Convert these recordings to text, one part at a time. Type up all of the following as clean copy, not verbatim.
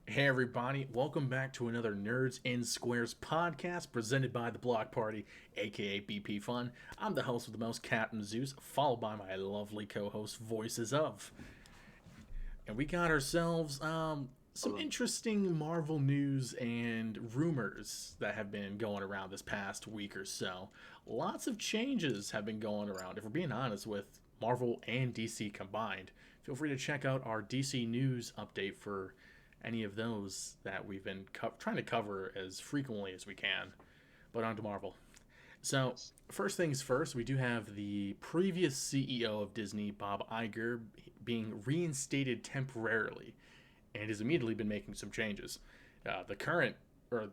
Hey everybody, welcome back to another Nerds in Squares podcast presented by the Block Party, aka BP Fun. I'm the host with the most, Captain Zeus, followed by my lovely co-host Voices of. And we got ourselves some Hold on. interesting Marvel news and rumors that have been going around this past week or so. Lots of changes have been going around. If we're being honest with Marvel and DC combined, feel free to check out our DC news update for any of those that we've been trying to cover as frequently as we can. But on to Marvel. So, Yes. first things first, we do have the previous CEO of Disney, Bob Iger, being reinstated temporarily and has immediately been making some changes. The current, or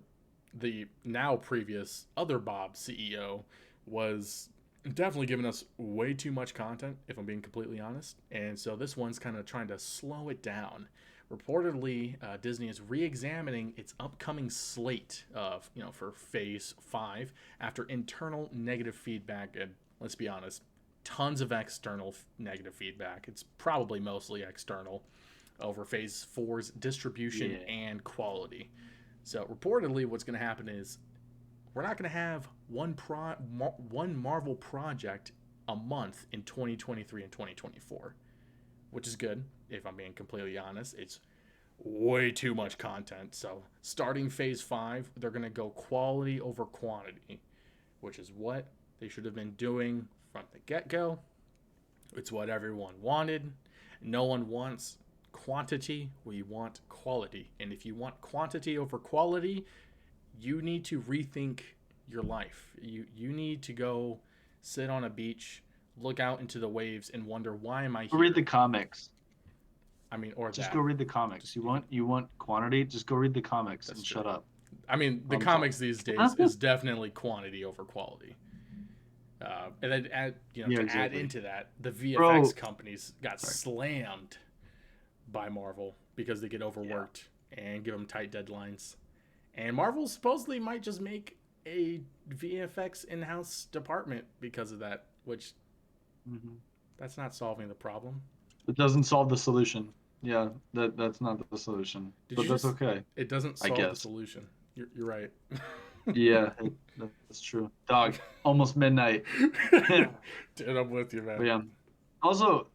the now previous other Bob CEO, was definitely giving us way too much content, if I'm being completely honest. And so this one's kind of trying to slow it down. Reportedly, Disney is re-examining its upcoming slate of, for Phase 5 after internal negative feedback and, let's be honest, tons of external negative feedback. It's probably mostly external over Phase 4's distribution Yeah. and quality. So reportedly, what's going to happen is we're not going to have one Marvel project a month in 2023 and 2024, which is good. If I'm being completely honest, it's way too Yeah. much content. So starting Phase 5, they're going to go quality over quantity, which is what they should have been doing from the get-go. It's what everyone wanted. No one wants quantity, we want quality. And if you want quantity over quality, you need to rethink your life. You need to go sit on a beach, look out into the waves and wonder, why am I Go read the here? comics. I mean, or Just go that. read the Just comics. You you can, want quantity? Just go read the comics that's and true. shut up. I mean, the I'm sorry. comics these days is definitely quantity over quality. And then Yeah, to add exactly. into that, the VFX Bro, companies got sorry. slammed by Marvel because they get Yeah. overworked and give them tight deadlines. And Marvel supposedly might just make a VFX in-house department because of that, which hmm that's not solving the problem. It doesn't solve the solution. Yeah, that's not the solution. Did But you that's just? okay, It doesn't I solve the guess. solution. You're right. Yeah, that's true. Dog, almost midnight. But Dude, I'm with you, man. yeah. Also,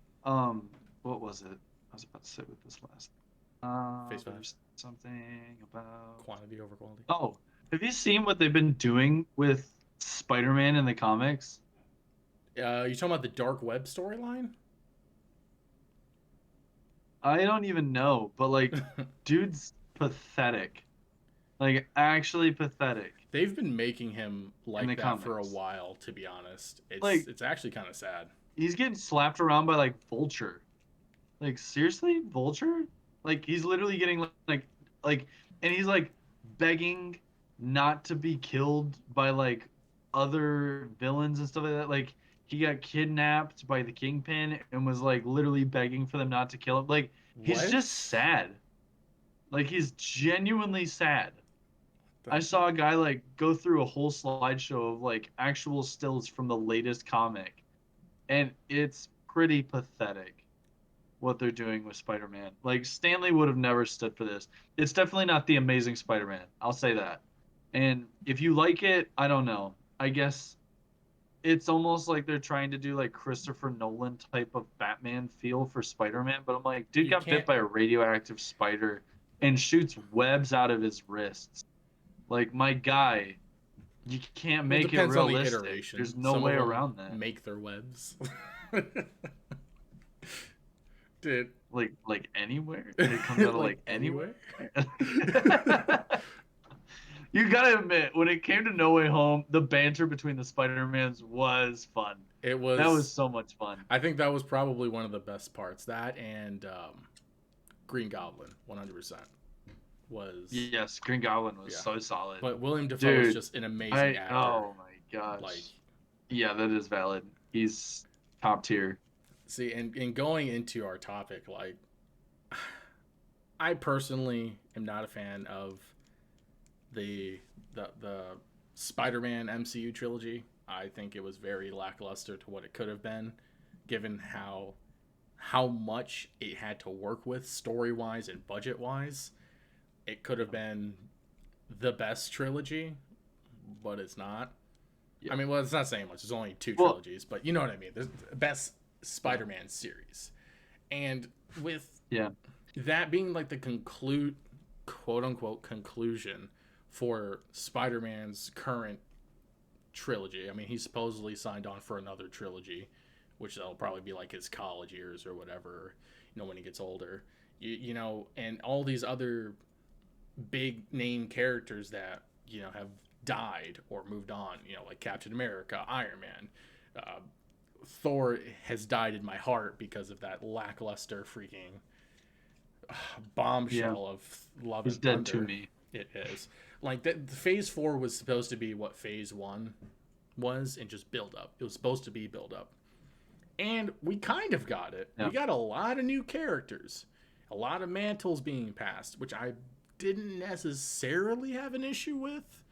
what was it? I was about to say with this last. Phase There 5, was something about. quantity over quality. Oh, have you seen what they've been doing with Spider-Man in the comics? You talking about the dark web storyline? I don't even know, but like, dude's pathetic. Like, actually pathetic They've been making him in like the that for a comics. while, to be honest. It's Like, it's actually kind of sad. he's getting slapped around by like Vulture. Like, seriously, Vulture? Like, he's literally getting like, and he's like begging not to be killed by like other villains and stuff like that. Like, he got kidnapped by the Kingpin and was like literally begging for them not to kill him. Like, he's just What? sad. Like, he's genuinely sad. The, I saw a guy like go through a whole slideshow of like actual stills from the latest comic, and it's pretty pathetic what they're doing with Spider-Man. Like Stanley would have never stood for this. It's definitely not the Amazing Spider-Man. I'll say that. And if you like it, I don't know. I guess it's almost like they're trying to do like Christopher Nolan type of Batman feel for Spider-Man, but I'm like, dude you got bit can't. by a radioactive spider and shoots webs out of his wrists. Like my guy, you can't Well, it make it depends on the realistic. iteration. There's no Some way of them around that. make their webs. Dude, Like anywhere? It comes out of like like anywhere. anywhere? You gotta admit, when it came to No Way Home, the banter between the Spider-Mans was fun. It That was was. so much fun. I think that was probably one of the best parts. That and Green Goblin, 100% was. Yes, Green Goblin was Yeah, so solid. but William Defoe is Dude, just an amazing actor. oh my Like, gosh. Yeah, that is valid. He's top tier. see, and going into our topic, like, I personally am not a fan of the the Spider-Man MCU trilogy. I think it was very lackluster to what it could have been, given how much it had to work with story wise and budget wise. it could have been the best trilogy, but it's not. Yeah. I mean, well, it's not saying much. There's only two Well, trilogies, but you know what I mean. There's the best Spider-Man series, and with yeah. that being like the quote unquote conclusion for Spider-Man's current trilogy. I mean, he's supposedly signed on for another trilogy, which that'll probably be like his college years or whatever, when he gets older. And all these other big name characters that, have died or moved on, like Captain America, Iron Man, Thor has died in my heart because of that lackluster freaking bombshell of Love He's and dead Thunder. to me. It is. Like, phase 4 was supposed to be what phase 1 was, and just build up. It was supposed to be build up. And we kind of got it. Yeah. We got a lot of new characters, a lot of mantles being passed, which I didn't necessarily have an issue with.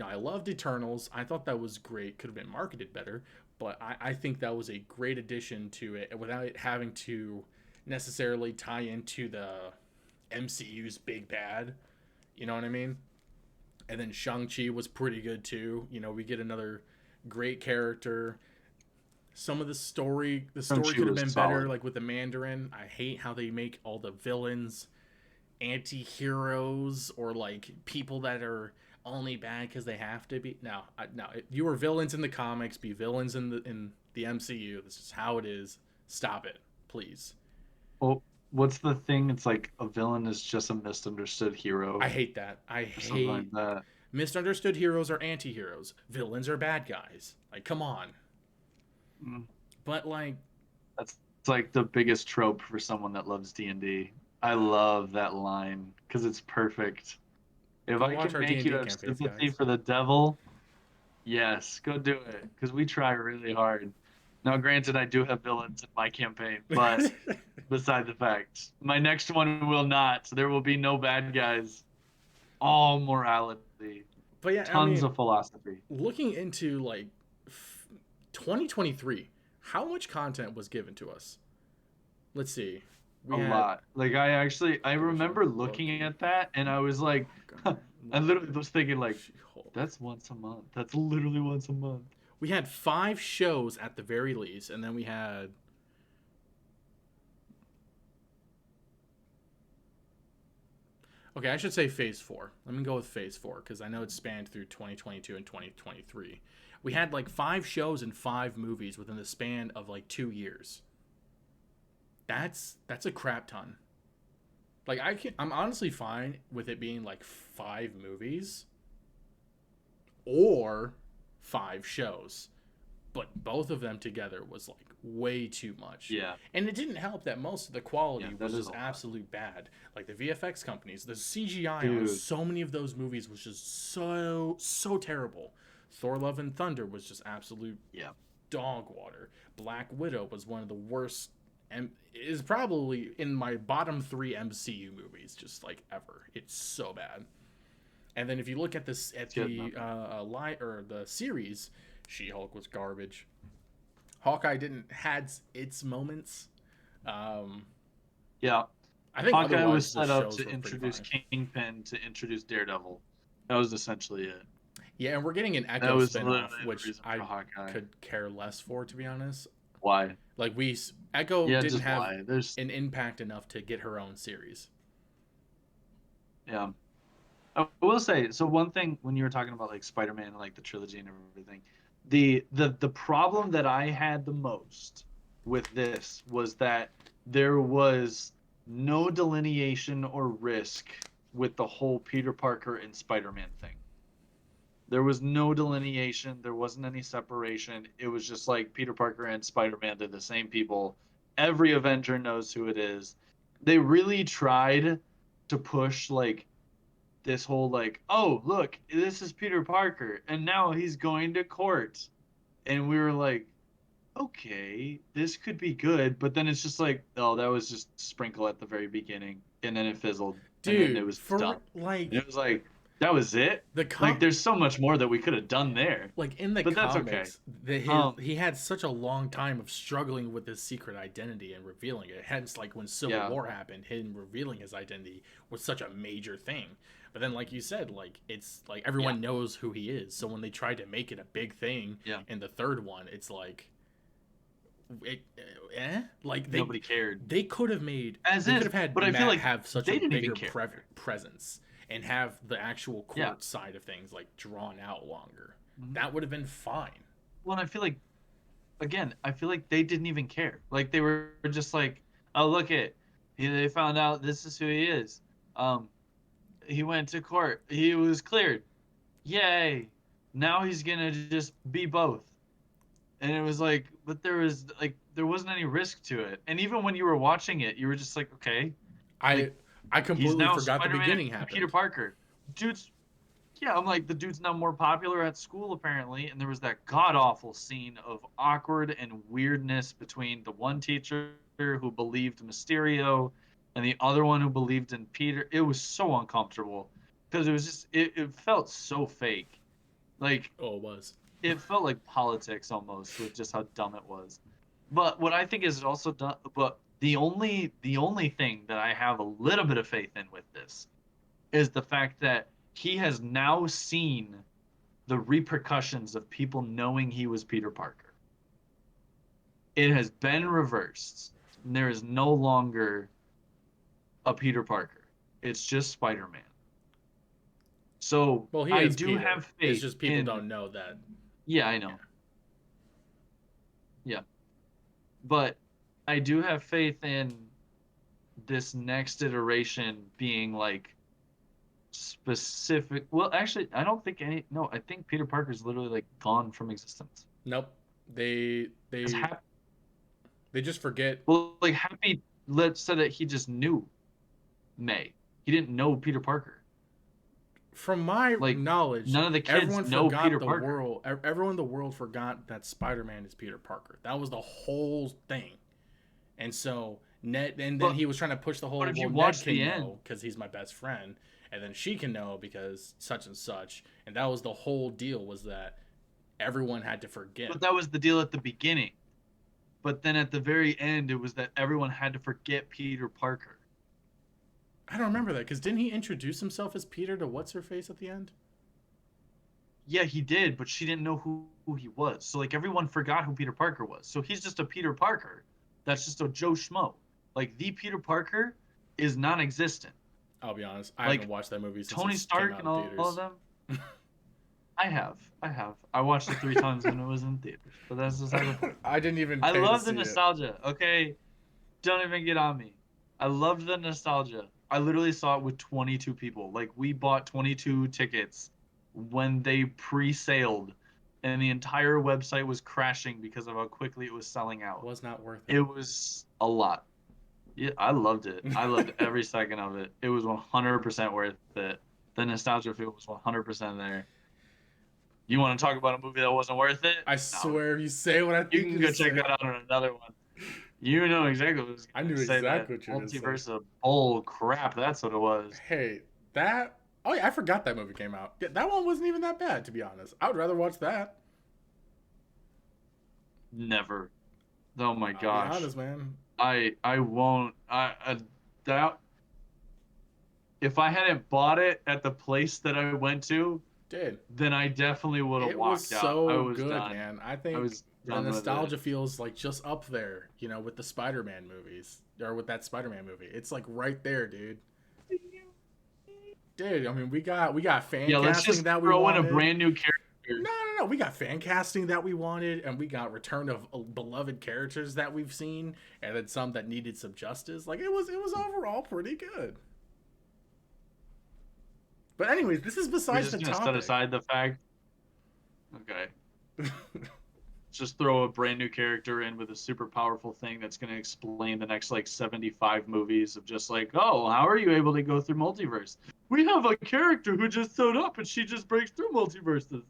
I loved Eternals. I thought that was great. Could have been marketed better, but I think that was a great addition to it without it having to necessarily tie into the MCU's big bad. You know what I mean? And then Shang-Chi was pretty good too. We get another great character. Some of the story could have been better, like with the Mandarin. I hate how they make all the villains anti-heroes or like people that are only bad because they have to be. No, you were villains in the comics, be villains in the MCU. This is how it is. Stop it, please. Well, what's the thing? It's like a villain is just a misunderstood hero. I hate that. I hate like that. Misunderstood heroes are anti-heroes. Villains are bad guys. Like, come on. But like, it's like the biggest trope for someone that loves D&D. I love that line because it's perfect. If I can make you have sympathy for the devil, yes, go do it. Because we try really hard. Now, granted, I do have villains in my campaign, but beside the fact, my next one will not. There will be no bad guys. All morality. But yeah, tons of philosophy. Looking into like 2023, how much content was given to us? Let's see. A lot. Like I remember looking at that and I was like, I literally was thinking like, that's once a month. That's literally once a month. We had 5 shows at the very least, and then we had okay, I should say phase 4. Let me go with phase 4 because I know it spanned through 2022 and 2023. We had like 5 shows and 5 movies within the span of like 2 years. That's a crap ton. Like I'm honestly fine with it being like 5 movies or 5 shows, but both of them together was like way too much. Yeah. And it didn't help that most of the quality was just absolute bad. Like the VFX companies, the CGI on so many of those movies was just so terrible. Thor: Love and Thunder was just absolute dog water. Black Widow was one of the worst, and is probably in my bottom 3 MCU movies, just like ever. It's so bad. And then if you look at this the series, She-Hulk was garbage. Hawkeye had its moments. Yeah. I think Hawkeye was set up to introduce Kingpin, to introduce Daredevil. That was essentially it. Yeah, and we're getting an Echo spinoff, which I could care less for, to be honest. Why? Like Echo didn't have an impact enough to get her own series. Yeah. I will say, so one thing when you were talking about like Spider-Man and like the trilogy and everything, the problem that I had the most with this was that there was no delineation or risk with the whole Peter Parker and Spider-Man thing. There was no delineation. There wasn't any separation. It was just like Peter Parker and Spider-Man, they're the same people. Every Avenger knows who it is. They really tried to push like this whole like, oh, look, this is Peter Parker, and now he's going to court. And we were like, okay, this could be good. But then it's just like, oh, that was just sprinkle at the very beginning. And then it fizzled. Dude, and then it was done. Like, and it was like, That was it. The Like, com there's so much more that we could have done there, like in the but that's okay. comics, Um, he had such a long time of struggling with his secret identity and revealing it. Hence, like when Civil yeah, War happened, him revealing his identity was such a major thing. But then, like you said, like it's like yeah, everyone knows who he is. So when they tried to make it a big thing yeah. in the third one, it's like, it, like Nobody cared. they could have made As they could is, have had but I feel Matt like have such they a didn't even bigger care. presence and have the actual Yeah. court side of things like drawn out longer. Mhm. That would have been fine. Well, and I feel like, again, I feel like they didn't even care. Like, they were just like, oh, look it, they found out this is who he is. Um, he went to court. He was cleared. Yay! Now he's gonna just be both. And it was like, but there wasn't any risk to it. And even when you were watching it, you were just like, okay, I like I he's completely now forgot the Spider-Man beginning and Peter happened. Parker. Dude's Yeah, I'm like, the dude's now more popular at school apparently, and there was that god awful scene of awkward and weirdness between the one teacher who believed Mysterio and the other one who believed in Peter. It was so uncomfortable because it was just it felt so fake. Like, Oh, it was. it felt like politics almost with just how dumb it was. But what I think is also done, but the only thing that I have a little bit of faith in with this is the fact that he has now seen the repercussions of people knowing he was Peter Parker. It has been reversed. And there is no longer a Peter Parker. It's just Spider-Man. So Well, he I is do Peter. have It's faith just people in. don't know that. Yeah, I Yeah. know. Yeah. But I do have faith in this next iteration being like specific. Well, actually, I don't think any. No, I think Peter Parker's literally like gone from existence. Nope. They Because they they just forget. well, like Happy let said that he just knew May. He didn't know Peter Parker. From my Like, knowledge, none of the kids everyone know forgot Peter the Parker. world. Everyone in the world forgot that Spider-Man is Peter Parker. That was the whole thing. And so Ned, and then But he was trying to push the but whole, if well, you Ned watch can the end, know because he's my best friend, and then she can know because such and such. And that was the whole deal, was that everyone had to forget. but that was the deal at the beginning. But then at the very end, it was that everyone had to forget Peter Parker. I don't remember that because didn't he introduce himself as Peter to what's her face at the end? Yeah, he did, but she didn't know who he was. So like everyone forgot who Peter Parker was. So he's just a Peter Parker. That's just a Joe Schmo. Like the Peter Parker is non-existent. I'll be honest, I haven't Like watched that movie since Tony it came Stark out and in all of theaters. them. I have. I have. I watched it 3 times when it was in theaters. But that's beside the point. I didn't even I pay to love the see it. nostalgia. Okay, don't even get on me. I loved the nostalgia. I literally saw it with 22 people. Like we bought 22 tickets when they pre-sailed, and the entire website was crashing because of how quickly it was selling out. Was not worth It it. was a lot. Yeah, I loved it. I loved every second of it. It was 100% worth it. The nostalgia feel was 100% there. You want to talk about a movie that wasn't worth it? I No. swear, if you say what I You think can you go check say, that out on another one. You know exactly what I was I going knew to say. That exactly what you were going to say. multiverse of bull crap. That's what it was. Hey, that. Oh yeah, I forgot that movie came out. Yeah, that one wasn't even that bad, to be honest. I would rather watch that. Never. Oh my I'll be gosh. honest, man. I won't. I that if I hadn't bought it at the place that I went to, Dude, then I definitely would have it was walked out. I so was good, done. man. I I think was the done with nostalgia it. feels like just up there, with the Spider-Man movies or with that Spider-Man movie. It's like right there, dude. Dude, I mean, we got fan Yeah, let's casting just that we throw in a wanted. brand new character. No. We got fan casting that we wanted, and we got return of beloved characters that we've seen, and then some that needed some justice. Like it was overall pretty good. But anyways, this is We're besides just the gonna set topic. aside the fact. Okay. Just throw a brand new character in with a super powerful thing that's going to explain the next like 75 movies of just like, oh, how are you able to go through multiverse? We have a character who just showed up and she just breaks through multiverses.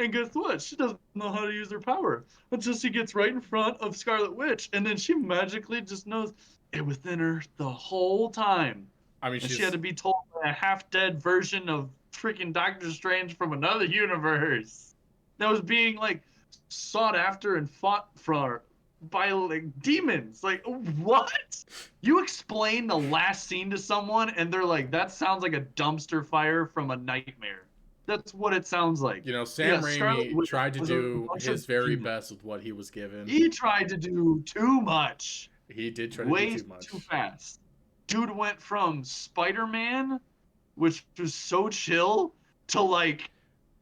And guess what? She doesn't know how to use her power until she gets right in front of Scarlet Witch, and then she magically just knows it was in her the whole time. I mean, And she had to be told a half-dead version of freaking Doctor Strange from another universe that was being like sought after and fought for by like demons. Like what? You explain the last scene to someone and they're like, that sounds like a dumpster fire from a nightmare. That's what it sounds like. You know, Sam Yeah, Scarlet Raimi Witch tried to was a do bunch of his very demons. best with what he was given. He tried to do too much. He did try to do Way too much. too fast. Dude went from Spider-Man, which was so chill, to like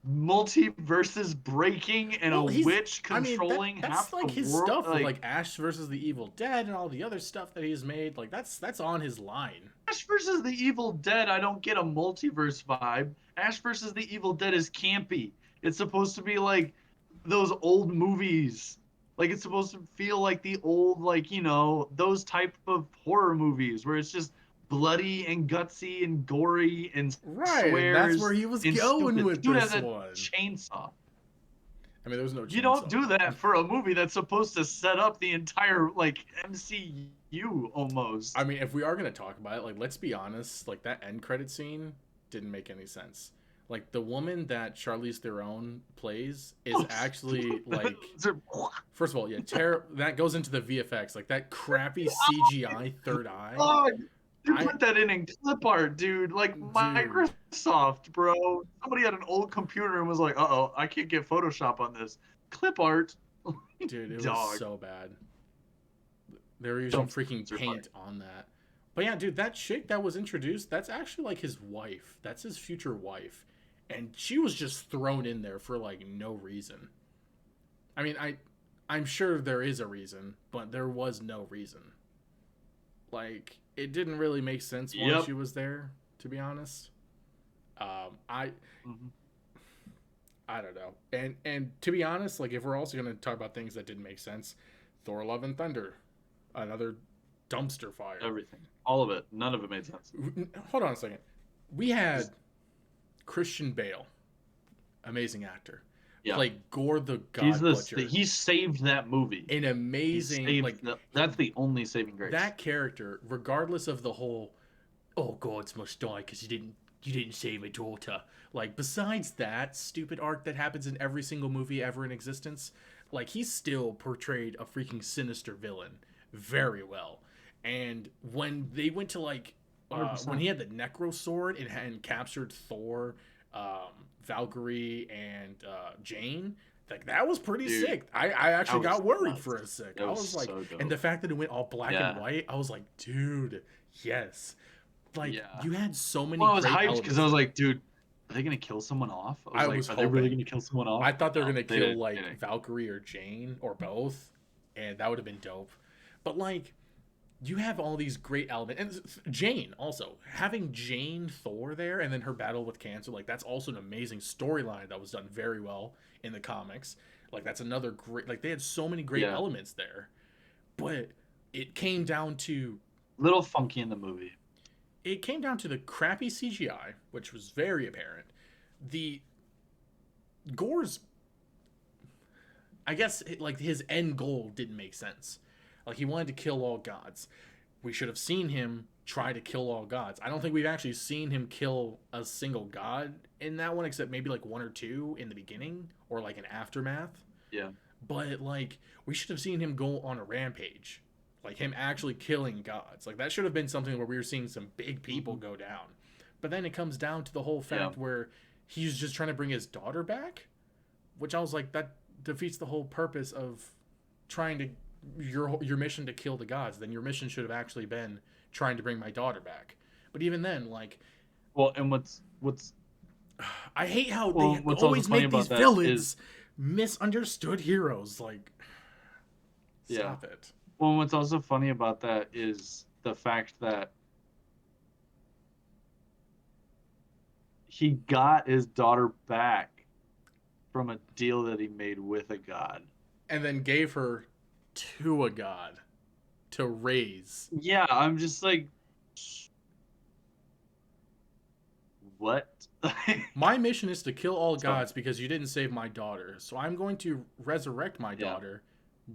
multiverses breaking and Well, a witch controlling that's half like the his world. stuff with like Ash versus the Evil Dead and all the other stuff that he's made. Like that's on his line. Ash versus the Evil Dead, I don't get a multiverse vibe. Ash versus the Evil Dead is campy. It's supposed to be like those old movies. Like it's supposed to feel like the old, like, you know, those type of horror movies where it's just bloody and gutsy and gory and Right, and that's where swears he was and going stupid. with Dude has this a one. chainsaw. I mean, there was no You don't chainsaw. do that for a movie that's supposed to set up the entire like MCU almost. I mean, if we are gonna talk about it, like, let's be honest. Like that end credit scene didn't make any sense. Like the woman that Charlize Theron plays is actually like, first of all, yeah, that goes into the VFX, like that crappy CGI third eye. Oh, you put that in clip art, dude. Like Microsoft, bro. Somebody had an old computer and was like, "Uh-oh, I can't get Photoshop on this." Clip art. Dude, it was so bad. They were using freaking paint on that. But yeah, dude, that chick that was introduced, that's actually like his wife. That's his future wife. And she was just thrown in there for like no reason. I mean, I'm sure there is a reason, but there was no reason. Like, it didn't really make sense why she was there, to be honest. I don't know. And to be honest, like, if we're also going to talk about things that didn't make sense, Thor: Love and Thunder, another dumpster fire. Everything. All of it. None of it made sense. Hold on a second. We had Christian Bale, amazing actor, play Gore the God Butcher. He saved that movie. An amazing, that's the only saving grace. That character, regardless of the whole, oh, gods must die because you didn't save a daughter. Like, besides that stupid arc that happens in every single movie ever in existence, like, he still portrayed a freaking sinister villain very well. And when they went to like, when he had the Necro Sword and captured Thor, Valkyrie, and Jane, like that was pretty sick. I actually got worried for a sec. I was like, and the fact that it went all black and white, I was like, dude, yes. Like you had so many. Well, I was hyped because I was like, dude, are they gonna kill someone off? I was like, are they really gonna kill someone off? I thought they were gonna kill like Valkyrie or Jane or both, and that would have been dope. But like, you have all these great elements, and Jane also having Jane Thor there, and then her battle with cancer, like that's also an amazing storyline that was done very well in the comics. Like that's another great, like they had so many great elements there, but it came down to little funky in the movie. It came down to the crappy CGI, which was very apparent. The Gore's, I guess, like his end goal didn't make sense. Like, he wanted to kill all gods. We should have seen him try to kill all gods. I don't think we've actually seen him kill a single god in that one, except maybe, like, one or two in the beginning, or, like, an aftermath. Yeah. But, like, we should have seen him go on a rampage. Like, him actually killing gods. Like, that should have been something where we were seeing some big people go down. But then it comes down to the whole fact where he's just trying to bring his daughter back, which I was like, that defeats the whole purpose of trying to your mission to kill the gods. Then your mission should have actually been trying to bring my daughter back. But even then, like, well, and what's I hate how they always make these villains misunderstood heroes. Like, stop it. Well, what's also funny about that is the fact that he got his daughter back from a deal that he made with a god, and then gave her to a god to raise. Yeah, I'm just like, what? My mission is to kill all gods because you didn't save my daughter. So I'm going to resurrect my daughter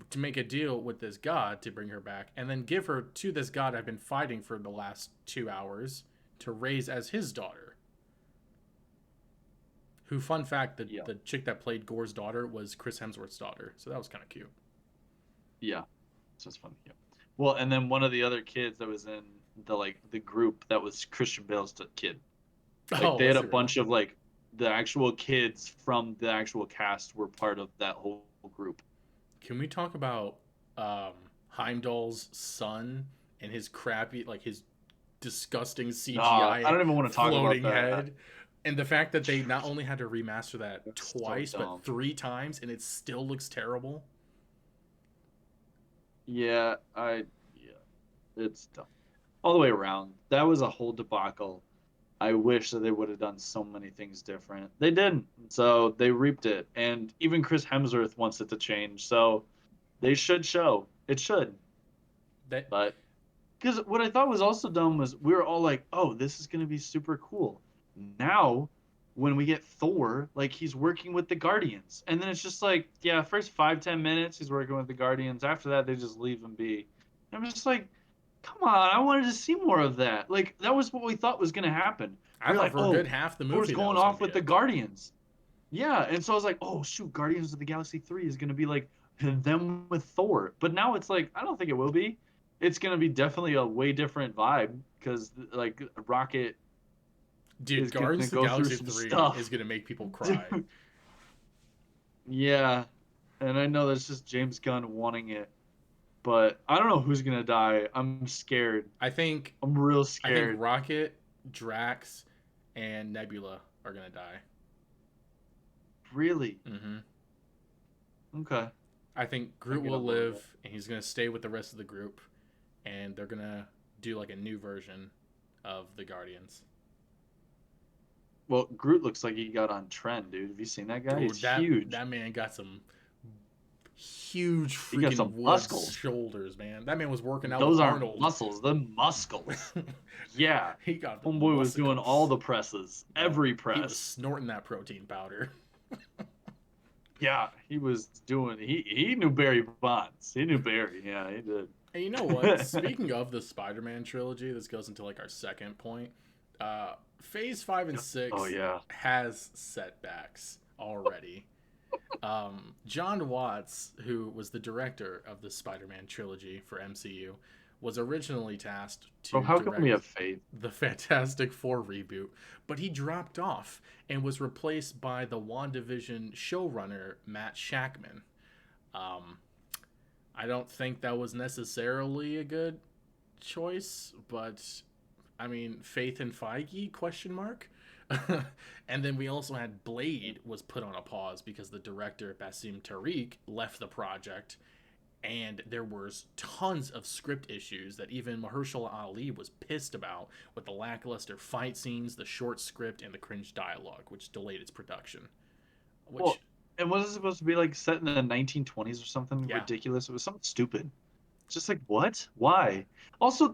to make a deal with this god to bring her back, and then give her to this god I've been fighting for the last 2 hours to raise as his daughter. Who, fun fact, the chick that played Gore's daughter was Chris Hemsworth's daughter. So that was kind of cute. Yeah. It's just funny. Yeah. Well, and then one of the other kids that was in the group that was Christian Bale's kid. Like they had a bunch of like the actual kids from the actual cast were part of that whole group. Can we talk about Heimdall's son and his crappy, like his disgusting CGI I don't even want to talk floating about that. head? And the fact that they not only had to remaster that That's twice, so but 3 times, and it still looks terrible. Yeah, it's dumb. All the way around. That was a whole debacle. I wish that they would have done so many things different. They didn't. So they reaped it. And even Chris Hemsworth wants it to change. So they should show. It should. But because what I thought was also dumb was we were all like, oh, this is going to be super cool. Now, when we get Thor, like he's working with the Guardians. And then it's just like, yeah, first 5-10 minutes he's working with the Guardians. After that, they just leave him be. And I'm just like, come on, I wanted to see more of that. Like, that was what we thought was going to happen. I thought for a good half the movie Thor's going off with the Guardians. Yeah, and so I was like, oh, shoot, Guardians of the Galaxy 3 is going to be like them with Thor. But now it's like, I don't think it will be. It's going to be definitely a way different vibe because, like, Rocket. Dude, Guardians of the Galaxy 3 is going to make people cry. Dude. Yeah, and I know that's just James Gunn wanting it. But I don't know who's going to die. I'm scared. I'm real scared. I think Rocket, Drax, and Nebula are going to die. Really? Mm-hmm. Okay. I think Groot will live, and he's going to stay with the rest of the group, and they're going to do like a new version of the Guardians. Well, Groot looks like he got on trend, dude. Have you seen that guy? Dude, He's huge. That man got some huge freaking muscles. Shoulders, man. That man was working out Those with aren't Arnold. Muscles, the muscles. Yeah. He got Homeboy was doing all the presses. Every press. He was snorting that protein powder. Yeah, he was doing he knew Barry Bonds. He knew Barry. Yeah, he did. And you know what? Speaking of the Spider-Man trilogy, this goes into like our second point. Phase 5 and 6 has setbacks already. John Watts, who was the director of the Spider-Man trilogy for MCU, was originally tasked to how can we have faith? The Fantastic Four reboot, but he dropped off and was replaced by the WandaVision showrunner Matt Shakman. I don't think that was necessarily a good choice, but I mean, faith in Feige, question mark. And then we also had Blade was put on a pause because the director Basim Tariq left the project, and there was tons of script issues that even Mahershala Ali was pissed about, with the lackluster fight scenes, the short script, and the cringe dialogue, which delayed its production. And was it supposed to be like set in the 1920s or something ridiculous? It was something stupid. Just like, what? Why? Also,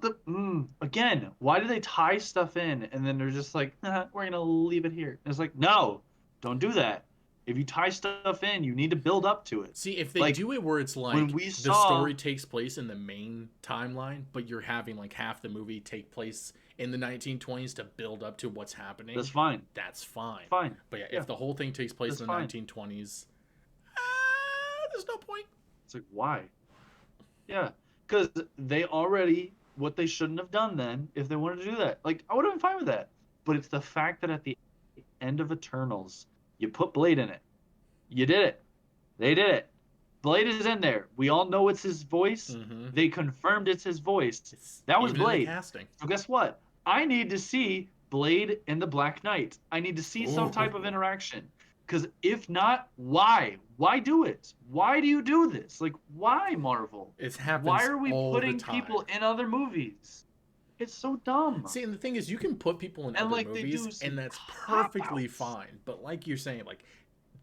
again, why do they tie stuff in and then they're just like, we're going to leave it here? And it's like, no, don't do that. If you tie stuff in, you need to build up to it. See, if they do it where it's like the story takes place in the main timeline, but you're having like half the movie take place in the 1920s to build up to what's happening. That's fine. That's fine. Fine. But yeah, if the whole thing takes place in the 1920s, there's no point. It's like, why? Yeah. Because they already, what they shouldn't have done then, if they wanted to do that. Like, I would have been fine with that. But it's the fact that at the end of Eternals, you put Blade in it. You did it. They did it. Blade is in there. We all know it's his voice. Mm-hmm. They confirmed it's his voice. That was Blade. So guess what? I need to see Blade and the Black Knight. I need to see some type of interaction. Because if not, why? Why do it? Why do you do this? Like, why, Marvel? It happens. Why are we putting people in other movies? It's so dumb. See, and the thing is, you can put people in other movies, and that's perfectly fine. But like you're saying, like,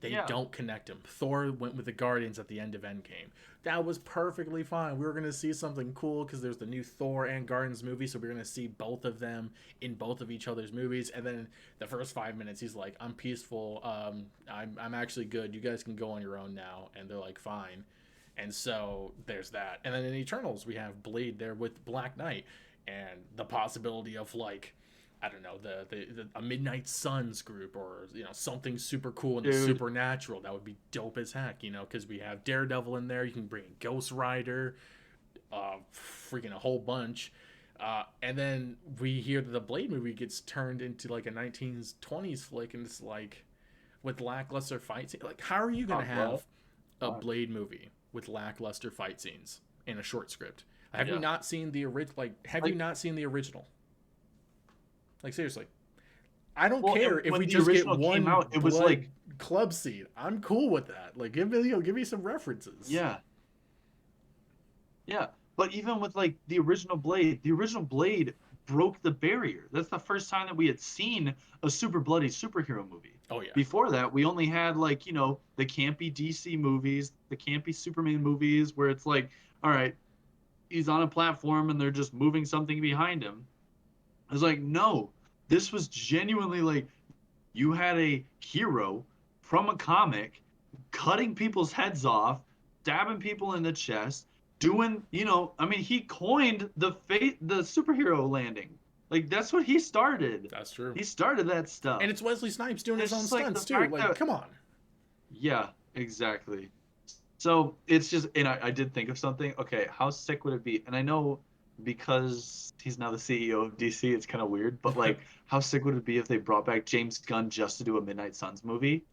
they don't connect them. Thor went with the Guardians at the end of Endgame. That was perfectly fine. We were going to see something cool because there's the new Thor and Guardians movie, so we're going to see both of them in both of each other's movies. And then the first 5 minutes, he's like, I'm peaceful. I'm actually good. You guys can go on your own now. And they're like, fine. And so there's that. And then in Eternals, we have Blade there with Black Knight. And the possibility of, like, I don't know, a Midnight Suns group, or something super cool in the Dude. supernatural. That would be dope as heck, because we have Daredevil in there. You can bring Ghost Rider, freaking a whole bunch. And then we hear that the Blade movie gets turned into like a 1920s flick, and it's like with lackluster fight scenes. Like, how are you gonna have a Blade movie with lackluster fight scenes in a short script? Have you not seen the original? Have you not seen the original? Like, seriously, I don't care if we just get one it was like club scene. I'm cool with that. Like, give me some references. Yeah. But even with like the original Blade broke the barrier. That's the first time that we had seen a super bloody superhero movie. Oh yeah. Before that, we only had like, the campy DC movies, the campy Superman movies, where it's like, all right, he's on a platform and they're just moving something behind him. I was like, no, this was genuinely like, you had a hero from a comic cutting people's heads off, stabbing people in the chest, doing, he coined the superhero landing. Like, that's what he started. That's true. He started that stuff. And it's Wesley Snipes doing his own stunts too. Like, come on. Yeah, exactly. So it's just, and I did think of something. Okay, how sick would it be? And I know because he's now the CEO of DC, it's kind of weird, but like, how sick would it be if they brought back James Gunn just to do a Midnight Suns movie?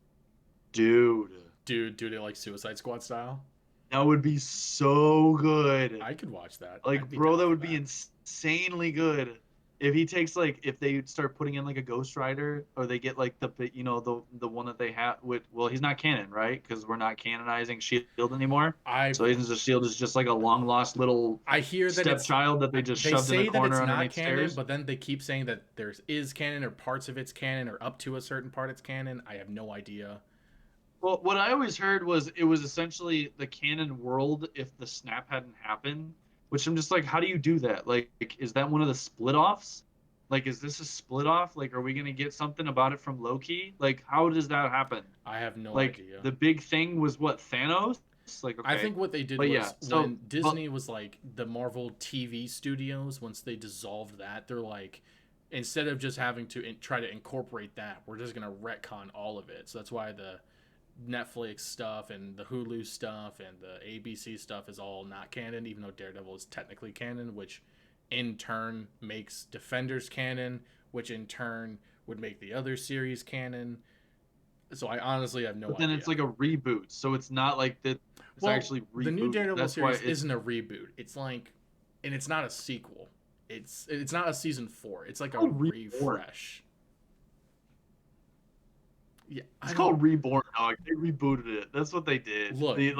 Dude, do it like Suicide Squad style? That would be so good. I could watch that. Like, bro, that would be insanely good. If he takes if they start putting in like a Ghost Rider, or they get like the one that they have with, well, he's not canon, right? Because we're not canonizing Shield anymore. So Agents of Shield is just like a long lost little stepchild that they just shoved in the corner underneath stairs. Canon, but then they keep saying that there is canon, or parts of it's canon, or up to a certain part it's canon. I have no idea. Well, what I always heard was it was essentially the canon world if the snap hadn't happened. Which I'm just like, how do you do that? Like, is that one of the split offs? Like, is this a split off? Like, are we gonna get something about it from Loki? Like, how does that happen? I have no idea. The big thing was what, Thanos? Like, okay. I think what they did was when Disney was like the Marvel TV studios, once they dissolved that, they're like, instead of just having to try to incorporate that, we're just gonna retcon all of it. So that's why the Netflix stuff and the Hulu stuff and the ABC stuff is all not canon, even though Daredevil is technically canon, which in turn makes Defenders canon, which in turn would make the other series canon. So I honestly have no idea. But then it's like a reboot, so it's not like that. It's actually reboot. The new Daredevil series isn't a reboot. It's like, and it's not a sequel. It's not a season 4. It's like a refresh. Yeah, it's called Reborn, dog. They rebooted it. That's what they did. Look, they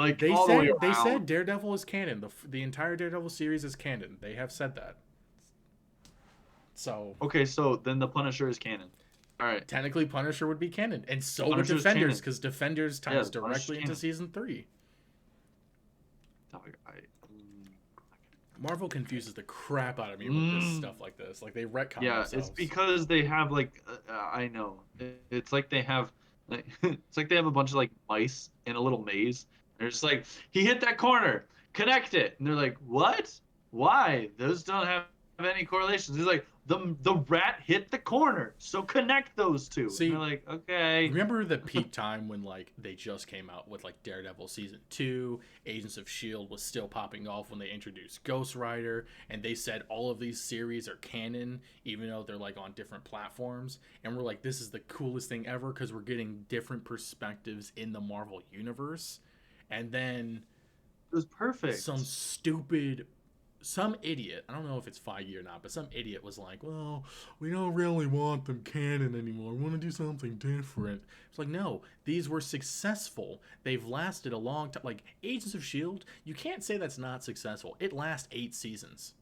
said Daredevil is canon. The entire Daredevil series is canon. They have said that. So okay, so then the Punisher is canon. All right. Technically, Punisher would be canon, and so would Defenders, because Defenders ties directly into season 3. Marvel confuses the crap out of me with this stuff like this. Like, they retcon themselves. It's because they have like I know. It's like they have it's like they have a bunch of like mice in a little maze. They're just like, he hit that corner, connect it, and they're like, what? Why? Those don't have any correlations. He's like, the rat hit the corner, so connect those two. See, and they're like, okay. Remember the peak time when like they just came out with like Daredevil season 2, Agents of Shield was still popping off when they introduced Ghost Rider, and they said all of these series are canon, even though they're like on different platforms. And we're like, this is the coolest thing ever because we're getting different perspectives in the Marvel universe. And then it was perfect. Some idiot, I don't know if it's Feige or not, but some idiot was like, well, we don't really want them canon anymore. We want to do something different. It's like, no, these were successful. They've lasted a long time. Like, Agents of S.H.I.E.L.D., you can't say that's not successful. It lasts 8 seasons.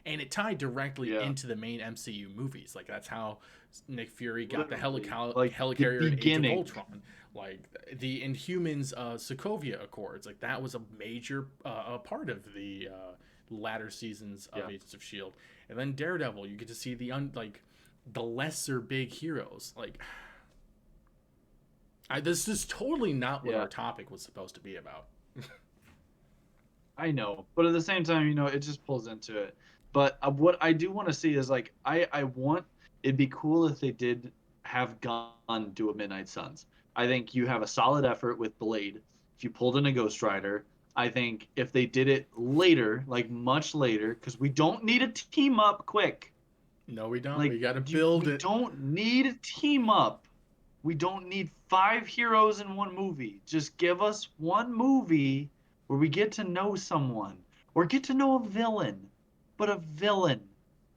And it tied directly into the main MCU movies. Like, that's how Nick Fury got the helicarrier in Age of Ultron. Like, the Inhumans Sokovia Accords. Like, that was a major part of the latter seasons of Agents of S.H.I.E.L.D. And then Daredevil, you get to see the lesser big heroes. Like, this is totally not what our topic was supposed to be about. I know, but at the same time, it just pulls into it. But what I do want to see is like, I want, It'd be cool if they did have Gunn do a Midnight Suns. I think you have a solid effort with Blade. If you pulled in a Ghost Rider, I think if they did it later, like much later, because we don't need a team up quick. No, we don't. Like We got to build we it. don't need a team up. We don't need 5 heroes in one movie. Just give us one movie where we get to know someone or get to know a villain, but a villain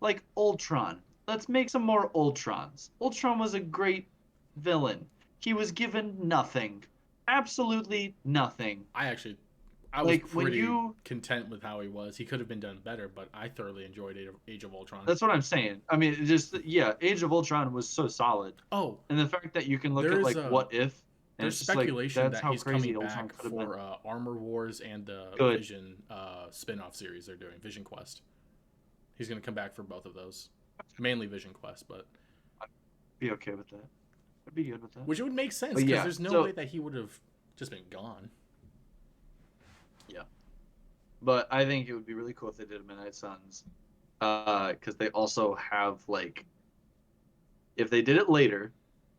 like Ultron. Let's make some more Ultrons. Ultron was a great villain. He was given nothing. Absolutely nothing. I was Like when pretty you content with how he was. He could have been done better, but I thoroughly enjoyed Age of Ultron. That's what I'm saying. I mean, it just yeah, Age of Ultron was so solid. Oh, And the fact that you can look at there's like a what if and there's it's just like speculation that's that how he's coming crazy Ultron back could have been. for Armor Wars and the Good. Vision spin-off series they're doing, Vision Quest. He's going to come back for both of those. Mainly Vision Quest, but I'd be okay with that. I'd be good with that. which would make sense But because yeah, there's no so way that he would have just been gone. yeah. But I think it would be really cool if they did a Midnight Suns. Because they also have like if they did it later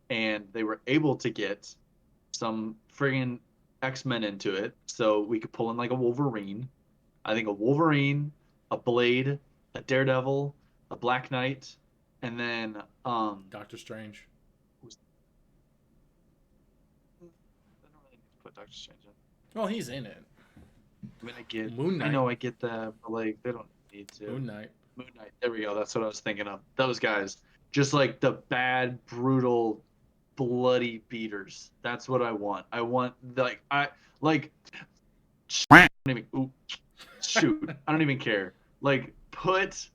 and they were able to get some friggin' X-Men into it, so we could pull in like a Wolverine. I think a Wolverine, a Blade, a Daredevil, a Black Knight, and then Doctor Strange. I don't really need to put Doctor Strange in. Well, he's in it. I mean, I get, Moon Knight. I know, I get that, but like, they don't need to. Moon Knight. Moon Knight. There we go. That's what I was thinking of. Those guys, just like the bad, brutal, bloody beaters. That's what I want. I want like I like. I don't even, ooh, shoot, I don't even care. Like put,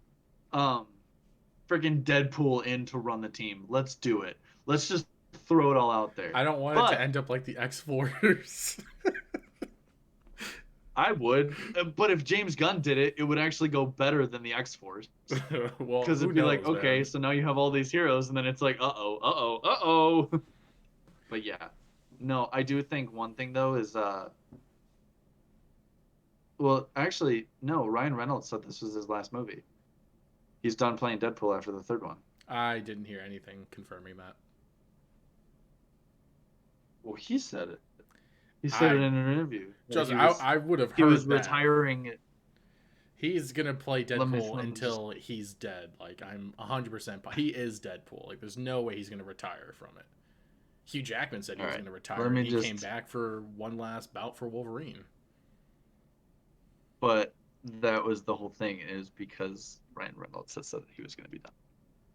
freaking Deadpool in to run the team. Let's do it. Let's just throw it all out there. I don't want it to end up like the X-Force. I would, but if James Gunn did it, it would actually go better than the X-Force. Well, Because it'd be like, okay, man. so now you have all these heroes, and then it's like, uh-oh. But yeah, no, I do think one thing though is, well, actually, no, Ryan Reynolds said this was his last movie. He's done playing Deadpool after the third one. I didn't hear anything confirming that. Well, he said it. He said it in an interview. Just, I would have heard he was that. retiring. He's gonna play Deadpool until he's dead. Like I'm 100%. He is Deadpool. Like there's no way he's gonna retire from it. Hugh Jackman said he was gonna retire. And he came back for one last bout for Wolverine. But that was the whole thing, is because Ryan Reynolds said that he was gonna be done.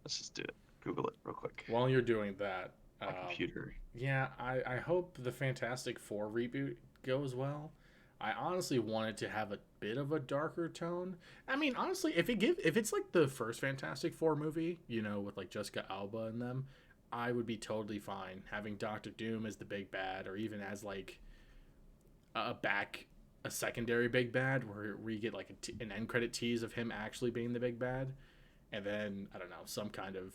Let's just do it. Google it real quick. While you're doing that, computer. Yeah, I hope the Fantastic Four reboot goes well. I honestly want it to have a bit of a darker tone. I mean, honestly, if it's like the first Fantastic Four movie, you know, with like Jessica Alba and them, I would be totally fine having Doctor Doom as the big bad, or even as like a secondary big bad, where we get like an end credit tease of him actually being the big bad, and then I don't know, some kind of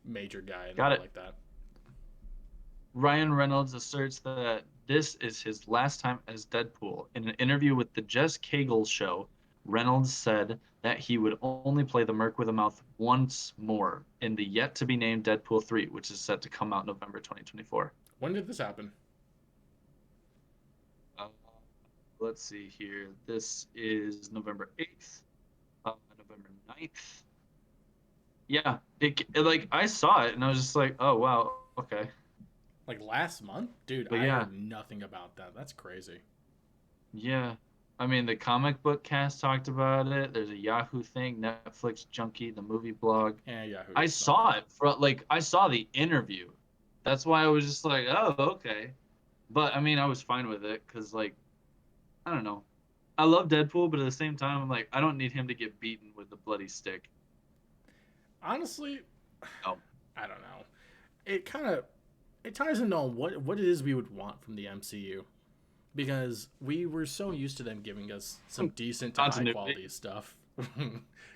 major guy like that. Ryan Reynolds asserts that this is his last time as Deadpool. In an interview with the Jess Cagle Show, Reynolds said that he would only play the Merc with a Mouth once more in the yet-to-be-named Deadpool 3, which is set to come out November 2024. When did this happen? Let's see here. This is November 8th, November 9th. Yeah, it like I saw it and I was just like, oh wow, okay. Like last month? Dude, I heard nothing about that. That's crazy. Yeah. I mean, the comic book cast talked about it. There's a Yahoo thing, Netflix Junkie, the movie blog. Yeah, Yahoo. I saw it. I saw the interview. That's why I was just like, oh, okay. But, I mean, I was fine with it because, like, I don't know. I love Deadpool, but at the same time, I'm like, I don't need him to get beaten with the bloody stick. Honestly, no. I don't know. It ties into what it is we would want from the MCU, because we were so used to them giving us some decent to high quality stuff.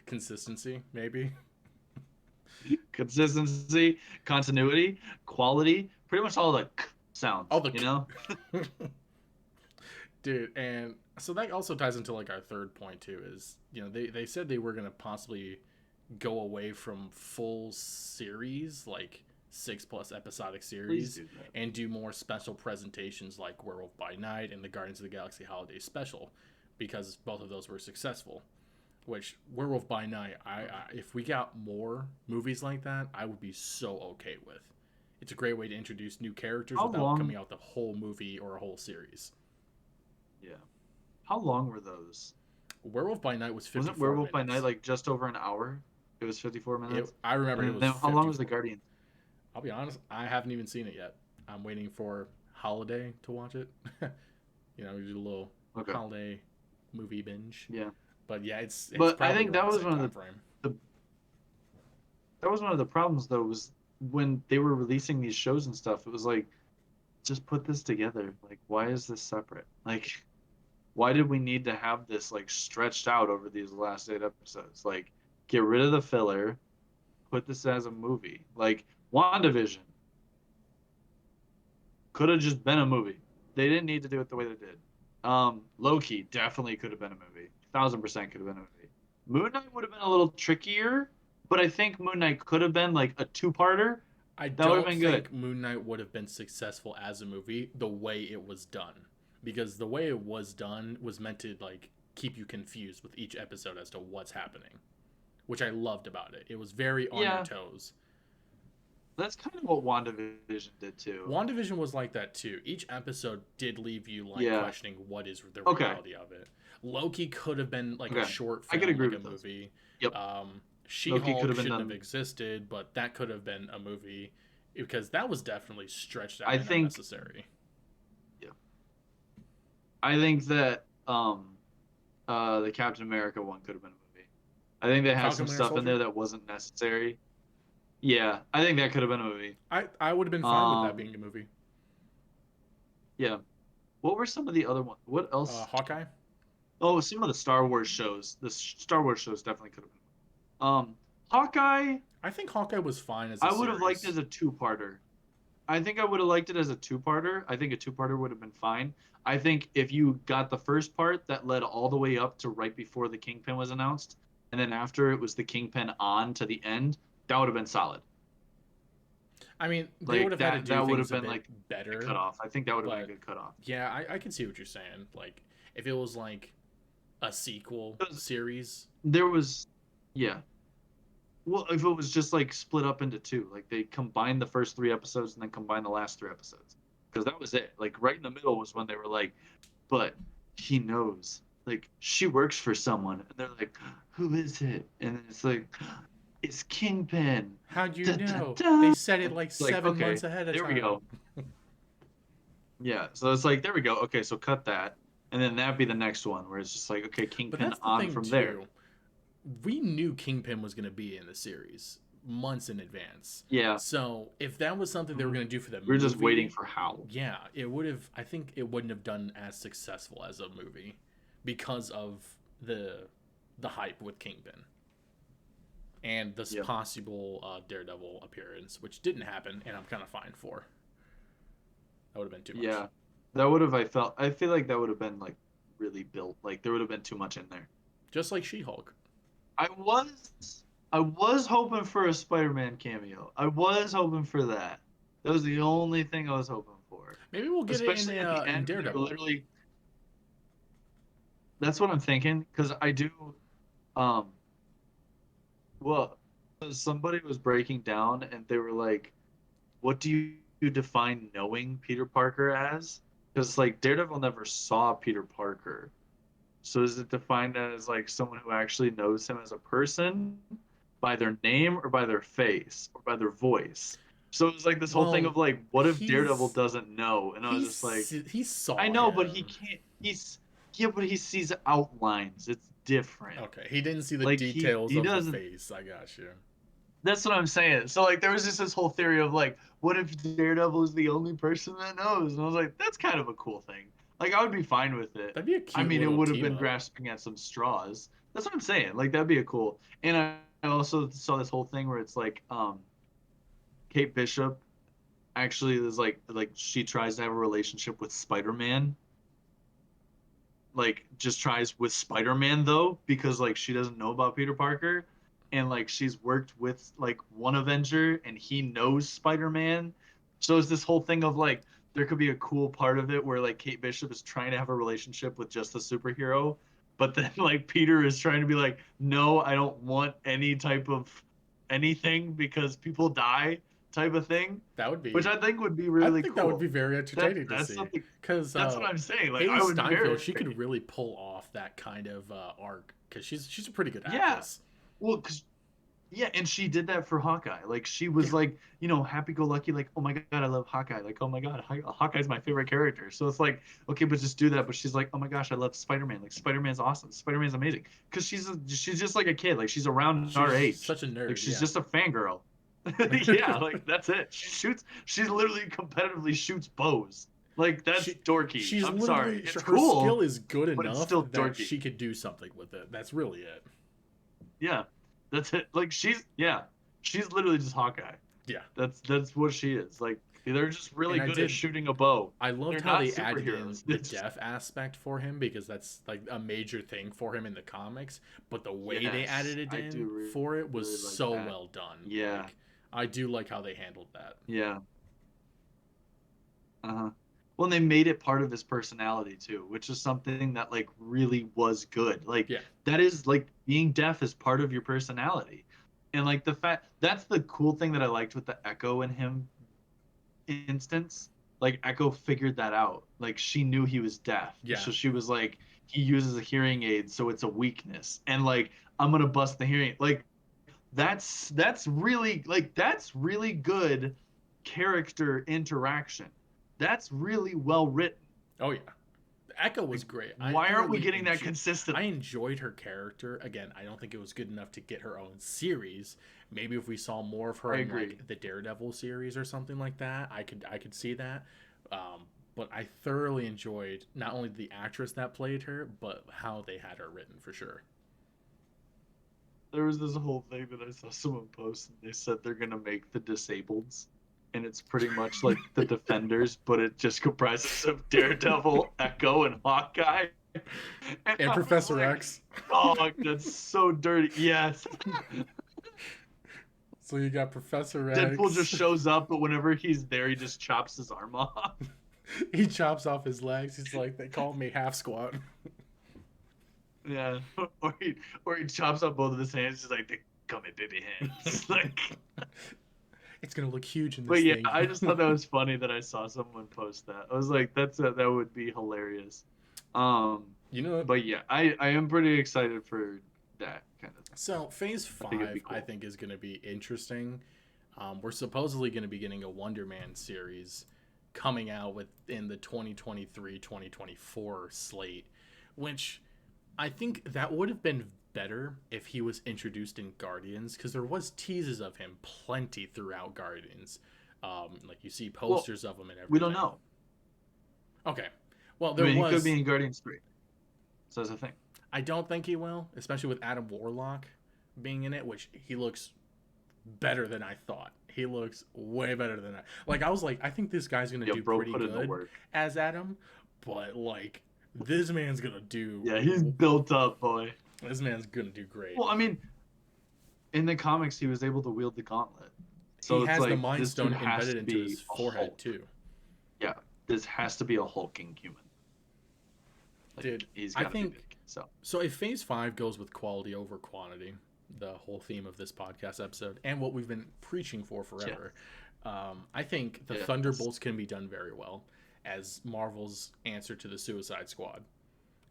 Consistency, maybe. Consistency, continuity, quality, pretty much all the sounds. All the you know. Dude, and so that also ties into like our third point too. Is they said they were gonna possibly go away from full series, like 6+ episodic Please series, do that. and do more special presentations like Werewolf by Night and the Guardians of the Galaxy Holiday Special, because both of those were successful. Which Werewolf by Night, if we got more movies like that, I would be so okay with. It's a great way to introduce new characters How without long? coming out the whole movie or a whole series. Yeah. How long were those? Werewolf by Night was Wasn't 54 Werewolf by Night minutes. like just over an hour? It was 54 minutes. I remember it And was then how long was the 54. Guardian? I'll be honest, I haven't even seen it yet. I'm waiting for Holiday to watch it. We do a little Okay. holiday movie binge. Yeah. But yeah, it's But I probably think that around the was same one of time frame. that was one of the problems though, was when they were releasing these shows and stuff, it was like, just put this together. Like, why is this separate? Like, why did we need to have this like stretched out over these last 8 episodes? Like, get rid of the filler, put this as a movie. Like, WandaVision could have just been a movie. They didn't need to do it the way they did. Loki definitely could have been a movie. 1000% could have been a movie. Moon Knight would have been a little trickier, but I think Moon Knight could have been like a two-parter. I That would have don't been think good. Moon Knight would have been successful as a movie the way it was done, because the way it was done was meant to like keep you confused with each episode as to what's happening, which I loved about it. It was very on your Yeah, toes. that's kind of what WandaVision did too. WandaVision was like that too. Each episode did leave you like Yeah. questioning what is the Okay. reality of it. Loki could have been like a Okay. short I could film, agree like a with those. movie. Yep. Loki could She-Hulk have been shouldn't have done. existed, but that could have been a movie because that was definitely stretched out I and think. unnecessary. Yeah. I think that the Captain America one could have been a movie. I think they had Falcon some Winter stuff in Soldier? there that wasn't necessary. Yeah, I think that could have been a movie. I would have been fine with that Um, being a movie. yeah. What were some of the other ones? What else? Hawkeye? Oh, some of the Star Wars shows. The Star Wars shows definitely could have been. Hawkeye, I think Hawkeye was fine as a I would have liked series. as a two-parter. I think I would have liked it as a two-parter. I think a two-parter would have been fine. I think if you got the first part that led all the way up to right before the Kingpin was announced, and then after it was the Kingpin on to the end, that would have been solid. I mean, they Like would have had to that do that would have things a been bit like a better, cutoff. I think that would have been a but good cutoff. yeah, I can see what you're saying. Like, if it was like a sequel 'Cause series, there was, yeah. Well, if it was just like split up into two, like they combined the first 3 episodes and then combined the last 3 episodes, because that was it. Like right in the middle was when they were like, but he knows, like she works for someone, and they're like, who is it? And then it's like, it's Kingpin. how'd you Da, da, know? They da. said it like It's like, 7 months ahead of there we time. go. Yeah, so it's like, there we go. Okay, so cut that, and then that'd be the next one where it's just like, okay, But Kingpin that's the on thing from there. too. We knew Kingpin was going to be in the series months in advance. Yeah, So if that was something they were mhm. going to do for the We were just waiting movie, for how. yeah, it would have. I think it wouldn't have done as successful as a movie because of the hype with Kingpin and this Yeah. possible Daredevil appearance, which didn't happen, and I'm kind of fine for. That would have been too much. Yeah, that would have. I feel like that would have been like really built. Like there would have been too much in there. Just like She-Hulk. I was hoping for a Spider-Man cameo. I was hoping for that. That was the only thing I was hoping for. Maybe we'll get Especially it at the in end, they're Daredevil. literally. That's what I'm thinking, because I do. Um. Well, somebody was breaking down, and they were like, "What do you define knowing Peter Parker as?" Because like Daredevil never saw Peter Parker. So is it defined as like someone who actually knows him as a person by their name or by their face or by their voice? So it was like this whole thing Well, of like, what if Daredevil he's doesn't know? And I was just like, he saw I know, but he him. can't. Yeah, but he sees outlines. It's different. Okay, he didn't see the Like details he of the doesn't. face. I got you. That's what I'm saying. So like, there was just this whole theory of like, what if Daredevil is the only person that knows? And I was like, that's kind of a cool thing. Like, I would be fine with it. That'd be a I cute mean, it little would have team been up. grasping at some straws. That's what I'm saying. Like, that'd be a cool. And I also saw this whole thing where it's like, Kate Bishop actually is like she tries to have a relationship with Spider-Man. Like, just tries with Spider-Man though, because like she doesn't know about Peter Parker. and like she's worked with like one Avenger and he knows Spider-Man. So it's this whole thing of like there could be a cool part of it where like Kate Bishop is trying to have a relationship with just the superhero, but then like Peter is trying to be like, no, I don't want any type of anything because people die type of thing, That would which be. I think would be I really think that would cool. be very entertaining to That's see. something. Because That's what I'm saying. Like Haley I would Steinfeld, marry. she could really pull off that kind of arc because she's a pretty good Yeah. actress. Well, because yeah, and she did that for Hawkeye. Like she was Yeah, like, happy-go-lucky. Like, oh my god, I love Hawkeye. Like, oh my god, Hawkeye's my favorite character. So it's like, okay, but just do that. But she's like, oh my gosh, I love Spider-Man. Like, Spider-Man's awesome. Spider-Man's amazing. Because she's just like a kid. Like she's around our she's age. such a Like nerd. she's Yeah. just a fangirl. Yeah, like that's it. She shoots. She literally competitively shoots bows. Like that's dorky. She's I'm literally sorry. It's her skill cool, is good but it's enough still that dorky. she could do something with it. That's really it. Yeah, that's it. Like she's literally just Hawkeye. Yeah. That's what she is. Like they're just really And good at shooting a bow. I loved They're how not they added in superheroes. the deaf aspect for him because that's like a major thing for him in the comics. But the way they Yes, added it I in do for it was really like so that. well done. Yeah, Like I do like how they handled that. yeah. Uh-huh. Well, and they made it part of his personality too, which is something that like really was good. Like Yeah. that is like being deaf is part of your personality. And like the fact that's the cool thing that I liked with the Echo and him instance. Like Echo figured that out. Like she knew he was deaf. Yeah. So she was like, he uses a hearing aid, so it's a weakness. And like, I'm gonna bust the hearing. Like that's really good character interaction. That's really well written. Oh yeah. Echo was great. Why aren't we getting that I consistently? enjoyed her character. Again, I don't think it was good enough to get her own series. Maybe if we saw more of her I in agree. like the Daredevil series or something like that, I could see that. But I thoroughly enjoyed not only the actress that played her, but how they had her written for sure. There was this whole thing that I saw someone post, and they said they're gonna make the Disableds, and it's pretty much like the Defenders, but it just comprises of Daredevil, Echo, and Hawkeye. And And I was Professor like, X. oh, that's so dirty. Yes. So you got Professor Deadpool X. just shows up, but whenever he's there, he just chops his arm off. He chops off his legs. He's like, they call me half squat. Yeah. Or he chops off both of his hands, just like they come in baby hands. Like It's gonna look huge in this but yeah, thing. I just thought that was funny that I saw someone post that. I was like, that would be hilarious. You know, But yeah, I am pretty excited for that kind of thing. so Phase I think it'd be 5, cool. I think, is gonna be interesting. We're supposedly gonna be getting a Wonder Man series coming out within the 2023-2024 slate, which I think that would have been better if he was introduced in Guardians, because there was teases of him plenty throughout Guardians. Like you see Well, posters of him and everything. we don't know. Okay, well I there mean, he could was. be in Guardians 3. So that's the thing. I don't think he will, especially with Adam Warlock being in it, which he looks better than I thought. He looks way better than I was like, I think this guy's gonna Yeah, do bro pretty put in the good work. as Adam, but like this man's gonna do. Yeah, he's built up, boy. This man's gonna do great. Well, I mean, in the comics, he was able to wield the gauntlet. So He it's has like the Mind this Stone dude has embedded to into be his a forehead Hulk. too. Yeah, this has to be a hulking human. Like, Dude, he's I got to be think big. So so. If Phase 5 goes with quality over quantity, the whole theme of this podcast episode and what we've been preaching for forever, I think the Yes. Thunderbolts can be done very well as Marvel's answer to the Suicide Squad,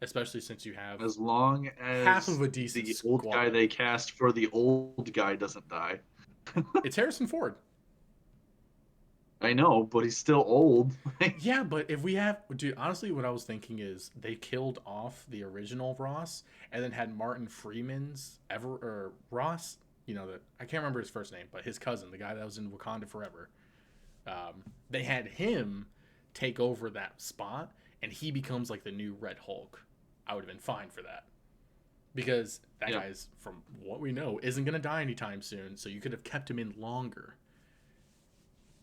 especially since you have as long as half of a decent the old squad. guy they cast for the old guy doesn't die. It's Harrison Ford. I know, but he's still old. Yeah, but if we have, dude, honestly, what I was thinking is they killed off the original Ross and then had Martin Freeman's Ross. You know that I can't remember his first name, but his cousin, the guy that was in Wakanda Forever. They had him take over that spot, and he becomes like the new Red Hulk. I would have been fine for that because that guy's, from what we know, isn't gonna die anytime soon. So you could have kept him in longer.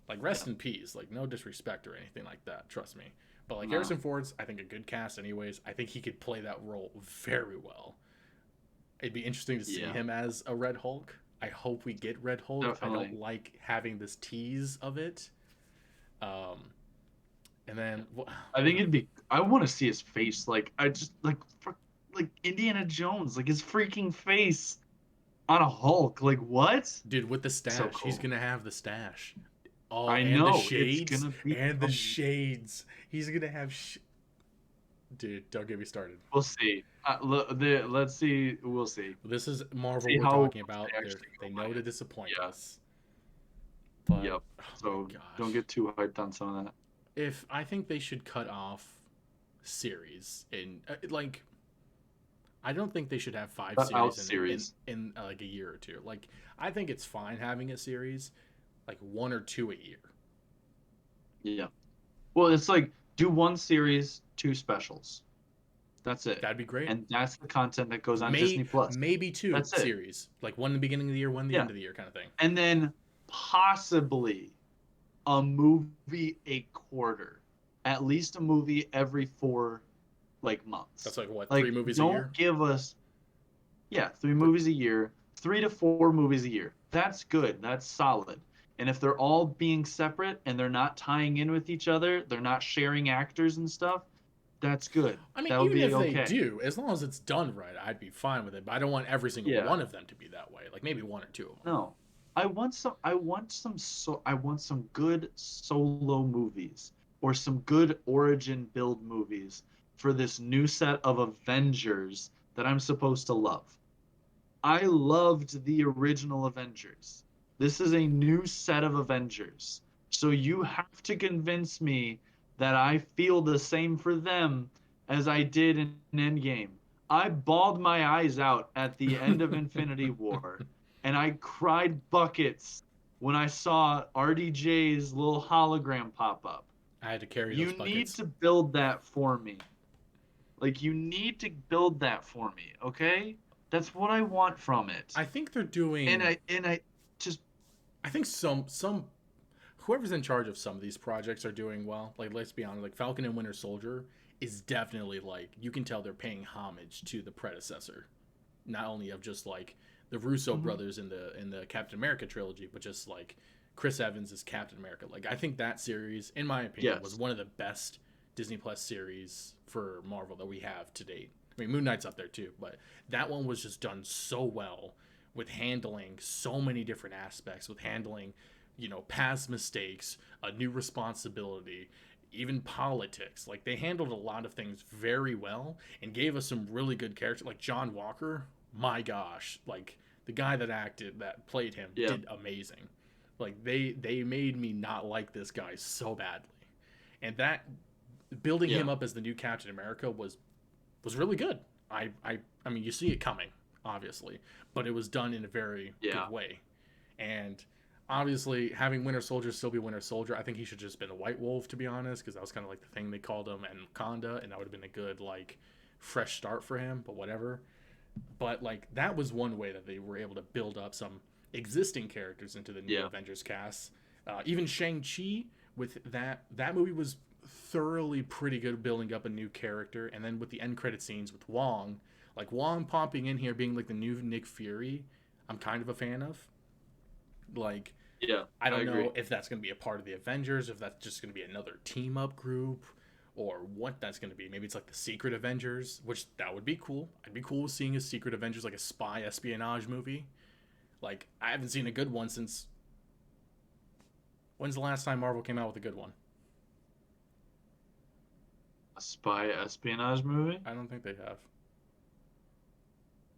Like, rest in peace. Like, no disrespect or anything like that. Trust me. But, like, Harrison Ford's, I think, a good cast anyways. I think he could play that role very well. It'd be interesting to see Yeah, him as a Red Hulk. I hope we get Red Hulk. I don't definitely. like having this tease of it. Um, and then I think it'd be. I want to see his face. Like I just like Indiana Jones, like his freaking face on a Hulk. Like what? dude, with the So stash, he's cool. gonna have the stash. Oh, I and the know it's shades, gonna be. and the shades. He's gonna have. Dude, don't get me started. We'll see. Let's see. We'll see. This is Marvel See we're how talking they about. actually They go by know to it. disappoint Yeah. us, but Yep. oh my So don't gosh, get too hyped on some of that. if I think they should cut off series in like I don't think they should have five Cut out series series. in like a year or two. Like I think it's fine having a series, like one or two a year. Yeah. Well, it's like do one series, two specials. That's it. That'd be great. And that's the content that goes on Disney Plus. Maybe two That's it. series, like one in the beginning of the year, one in the Yeah. end of the year, kind of thing. And then possibly a movie a quarter. At least a movie every 4 like That's months. like what, three Like movies a year? don't give us, yeah, 3 movies a year, 3 to 4 movies a year. That's good. That's solid. And if they're all being separate and they're not tying in with each other, they're not sharing actors and stuff, that's good. I mean, That would even be if they okay. do, as long as it's done right, I'd be fine with it. But I don't want every single Yeah. one of them to be that way. Like maybe one or two of them. No. I want some good solo movies or some good origin build movies for this new set of Avengers that I'm supposed to love. I loved the original Avengers. This is a new set of Avengers. So you have to convince me that I feel the same for them as I did in Endgame. I bawled my eyes out at the end of Infinity War, and I cried buckets when I saw RDJ's little hologram pop up. I had to carry those You need buckets. to build that for me. Like, you need to build that for me, okay? That's what I want from it. I think they're And doing. I just I think some whoever's in charge of some of these projects are doing well. Like let's be honest, like Falcon and Winter Soldier is definitely like you can tell they're paying homage to the predecessor, not only of just like the Russo Mhm. brothers in the Captain America trilogy, but just like Chris Evans is Captain America. Like I think that series, in my opinion, was yes. one of the best Disney Plus series for Marvel that we have to date. I mean, Moon Knight's up there too, but that one was just done so well with handling so many different aspects, with handling, past mistakes, a new responsibility, even politics. Like they handled a lot of things very well and gave us some really good characters. Like John Walker, my gosh, like the guy that played him Yeah. did amazing. Like they made me not like this guy so badly, and that building Yeah. him up as the new Captain America was really good. I mean, you see it coming, obviously, but it was done in a very Yeah. good way. And obviously, having Winter Soldier still be Winter Soldier, I think he should just been a White Wolf, to be honest, because that was kind of like the thing they called him, and Wakanda, and that would have been a good like fresh start for him. But whatever. But like that was one way that they were able to build up some existing characters into the new Yeah. Avengers cast. Even Shang Chi with that movie was thoroughly pretty good building up a new character, and then with the end credit scenes with Wong, like Wong popping in here being like the new Nick Fury, I'm kind of a fan of. Like Yeah. I I don't agree. know if that's going to be a part of the Avengers, if that's just going to be another team up group, or what that's going to be. Maybe it's like the Secret Avengers, which that would be cool. I'd be cool with seeing a Secret Avengers, like a spy espionage movie. Like I haven't seen a good one since. When's the last time Marvel came out with a good one? A spy espionage movie? I don't think they have.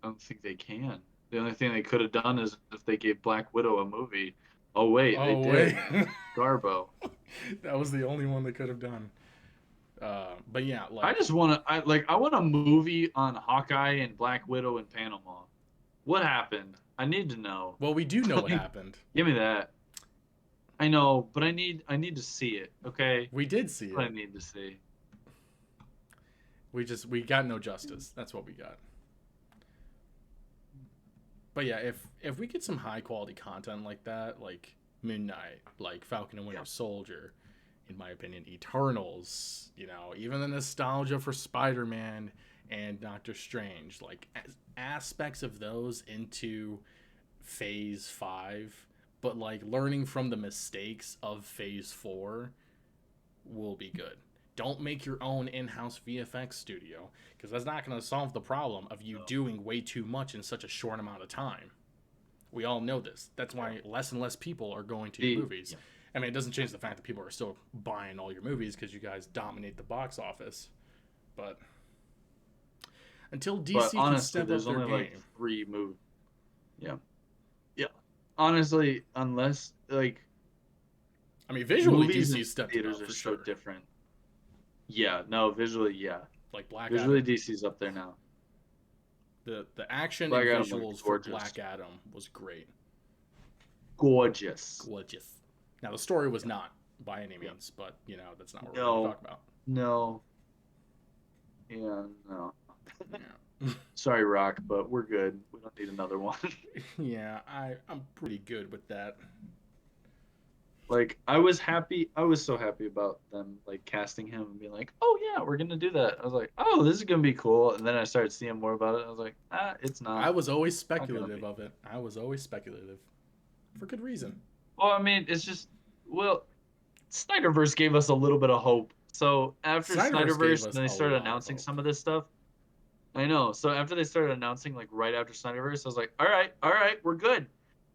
I don't think they can. The only thing they could have done is if they gave Black Widow a movie. Oh wait, they Oh wait, did. Garbo. that was the only one they could have done. But yeah, I like just want to. I want a movie on Hawkeye and Black Widow in Panama. What happened? I need to know. well, we do know what Like, happened. give me that. I know, but I need to see it. Okay, We did see that's what I it. need to see. We got no justice. That's what we got. But yeah, if we get some high quality content like that, like Moon Knight, like Falcon and Winter Yeah. Soldier, in my opinion, Eternals, even the nostalgia for Spider Man and Doctor Strange, like aspects of those into Phase 5, but like learning from the mistakes of Phase 4 will be good. Don't make your own in-house VFX studio, because that's not going to solve the problem of you doing way too much in such a short amount of time. We all know this. That's why less and less people are going to your movies. I mean, it doesn't change the fact that people are still buying all your movies because you guys dominate the box office. But until DC honestly, can step there's up their only game, like 3 movies. Yeah. Honestly, unless like, I mean, visually movies in DC stepped it theaters up are for so sure. different. Yeah, no, visually, yeah. Like Black Visually, Adam, DC's up there now. the action Black and Adam looked visuals for gorgeous. Black Adam was great, Gorgeous. Now the story was not by any means, but you know that's not what we're going to talk about. No. Yeah, no. Yeah. Sorry, Rock, but we're good. We don't need another one. Yeah, I'm pretty good with that. Like, I was so happy about them like casting him and being like, oh yeah, we're gonna do that. I was like, oh, this is gonna be cool. And then I started seeing more about it. I was like, it's not. I was always speculative of it. I was always speculative, for good reason. Well, I mean, it's just, well, Snyderverse gave us a little bit of hope. So after Snyderverse, and they started announcing some of this stuff. I know. So after they started announcing, like right after Snyderverse, I was like, all right, we're good,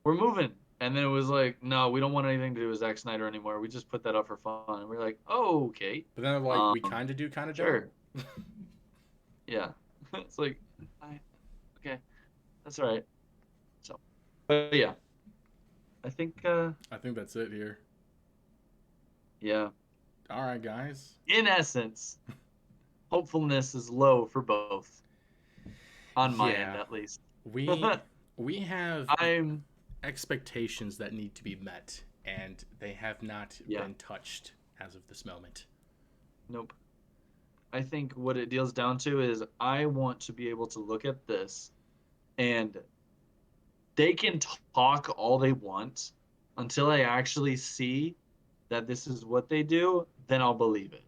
we're moving. And then it was like, no, we don't want anything to do with Zack Snyder anymore. We just put that up for fun. And we're like, oh, okay. But then like we kind of do, kind of sure. Don't. Yeah. It's like, okay, that's all right. So, but yeah, I think that's it here. Yeah. All right, guys. In essence, hopefulness is low for both. On my end, at least. We have expectations that need to be met, and they have not been touched as of this moment. Nope. I think what it deals down to is I want to be able to look at this, and they can talk all they want until I actually see that this is what they do, then I'll believe it.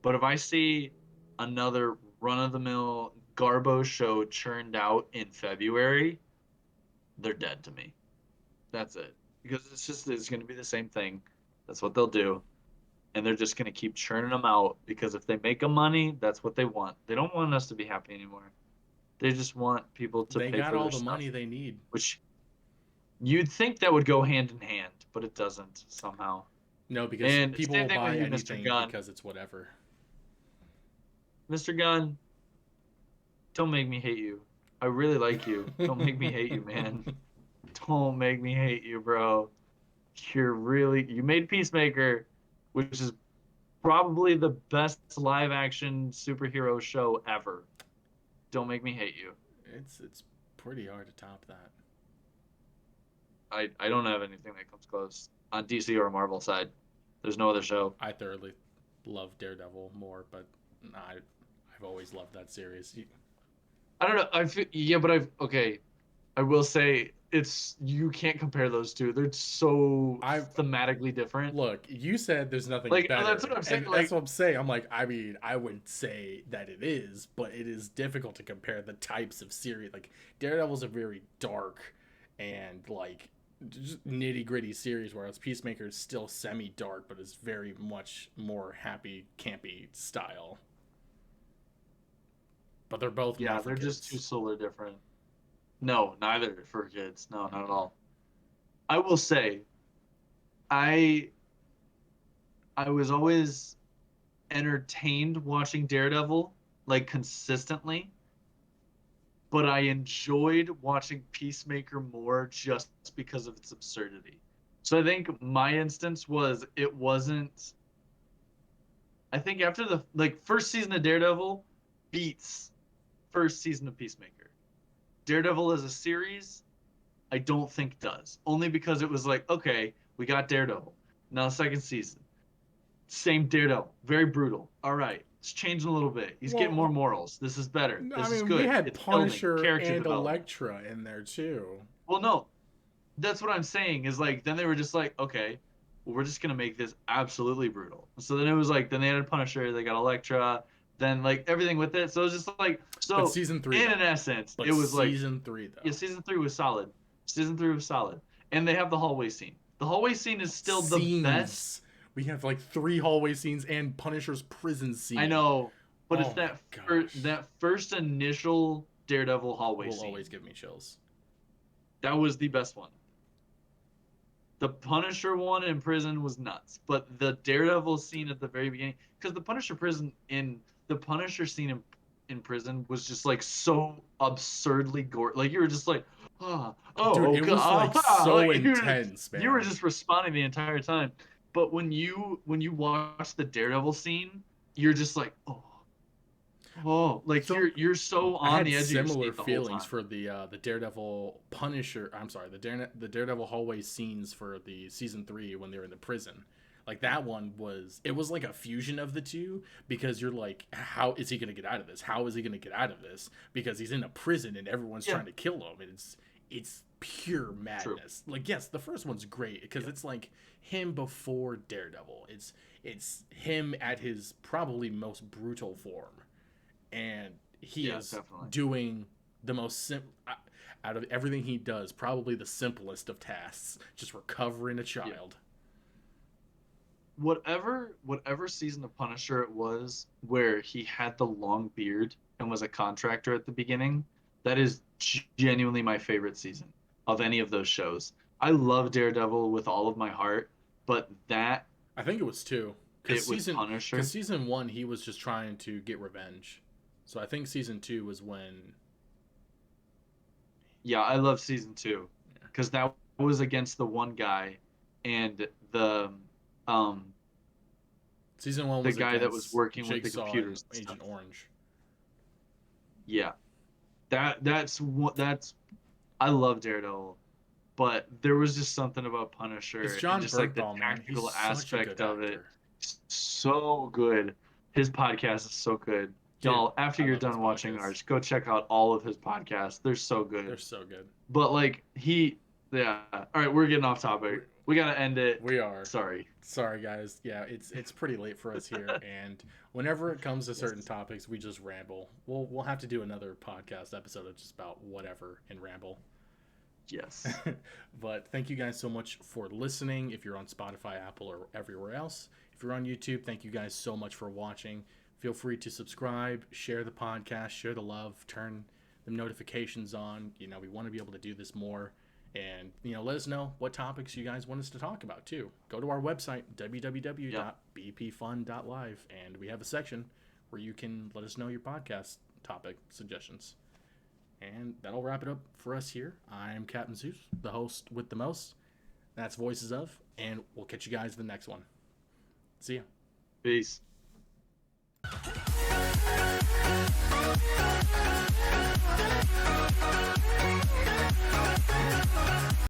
But if I see another run-of-the-mill Garbo show churned out in February, they're dead to me. That's it. Because it's going to be the same thing. That's what they'll do. And they're just going to keep churning them out because if they make them money, that's what they want. They don't want us to be happy anymore. They just want people to pay for their stuff. They got all the money they need. Which you'd think that would go hand in hand, but it doesn't somehow. No, because people will buy anything because it's whatever. Mr. Gunn, don't make me hate you. I really like you. Don't make me hate you, man. Don't make me hate you, bro. You made Peacemaker, which is probably the best live action superhero show ever. Don't make me hate you. It's pretty hard to top that. I don't have anything that comes close on DC or Marvel side. There's no other show. I thoroughly love Daredevil more, but I've always loved that series. I don't know. Okay. I will say you can't compare those two. They're so thematically different. Look, you said there's nothing better. That's what I'm saying. That's what I'm saying. I'm like, I mean, I would say that it is, but it is difficult to compare the types of series. Like Daredevil's a very dark and like just nitty gritty series, whereas Peacemaker is still semi dark, but is very much more happy, campy style. But they're both they're just too solar different. No, neither for kids. No, not at all. I will say, I was always entertained watching Daredevil like consistently, but I enjoyed watching Peacemaker more just because of its absurdity. So I think my instance was it wasn't. I think after the first season of Daredevil beats first season of Peacemaker. Daredevil as a series, I don't think does. Only because it was like, okay, we got Daredevil. Now second season. Same Daredevil. Very brutal. All right. It's changing a little bit. He's getting more morals. This is better. This is good. We had Punisher and Elektra in there too. Well, no. That's what I'm saying is like, then they were just like, okay, well, we're just going to make this absolutely brutal. So then it was like, then they added Punisher. They got Elektra. then like everything with it. So it was just like, But so season 3 in though. an essence, But it was like, season 3 though. yeah, season 3 was solid. Season 3 was solid, and they have the hallway scene. The hallway scene is still the best. Scenes. We have like 3 hallway scenes and Punisher's prison I scene. know, but it's Oh my gosh. that first initial Daredevil hallway Will scene. always give me chills. That was the best one. The Punisher one in prison was nuts, but the Daredevil scene at the very beginning, because the Punisher scene in prison was just like so absurdly gore. Like you were just like, Dude, oh it was god, like so like, intense, man. you were just responding the entire time. But when you watch the Daredevil scene, you're just like, like So you're so I on had the edge of your similar seat the whole feelings time. for the Daredevil Punisher. I'm sorry, the Daredevil hallway scenes for the season 3 when they were in the prison. Like that one was, it was like a fusion of the two, because you're like, how is he gonna get out of this? How is he gonna get out of this? Because he's in a prison and everyone's Yeah, trying to kill him. And it's pure true. madness. Like yes, the first one's great because Yeah, it's like him before Daredevil. It's him at his probably most brutal form, and he yeah, is definitely. doing the most out of everything he does, probably the simplest of tasks, just recovering a Yeah. child. Whatever season of Punisher it was where he had the long beard and was a contractor at the beginning, that is genuinely my favorite season of any of those shows. I love Daredevil with all of my heart, but that I think it was 2, bit with because Punisher, season 1 he was just trying to get revenge, so I think season 2 was when, yeah, I love season 2 yeah. because that was against the one guy and um Season 1 the was guy that was against working with the Jigsaw and computers and stuff. Agent Orange. Yeah, that's I love Daredevil, but there was just something about It's Punisher and John just like the Bernthal, man. He's tactical such a good aspect of it. actor. So good. His podcast is so good. Dude, Y'all, after I you're love his done watching podcast. ours, go check out all of his podcasts. They're so They're good. so good. But like yeah. All right, we're getting off topic. We gotta end it. We are. Sorry. Sorry, guys. Yeah, it's pretty late for us here, and whenever it comes to certain Yes. topics, we just ramble. We'll have to do another podcast episode of just about whatever and ramble. Yes. But thank you guys so much for listening. If you're on Spotify, Apple, or everywhere else, if you're on YouTube, thank you guys so much for watching. Feel free to subscribe, share the podcast, share the love, turn the notifications on. We want to be able to do this more. And, let us know what topics you guys want us to talk about, too. Go to our website, Yep. www.bpfun.live, and we have a section where you can let us know your podcast topic suggestions. And that'll wrap it up for us here. I'm Captain Zeus, the host with the most. That's Voices of, and we'll catch you guys in the next one. See ya. Peace.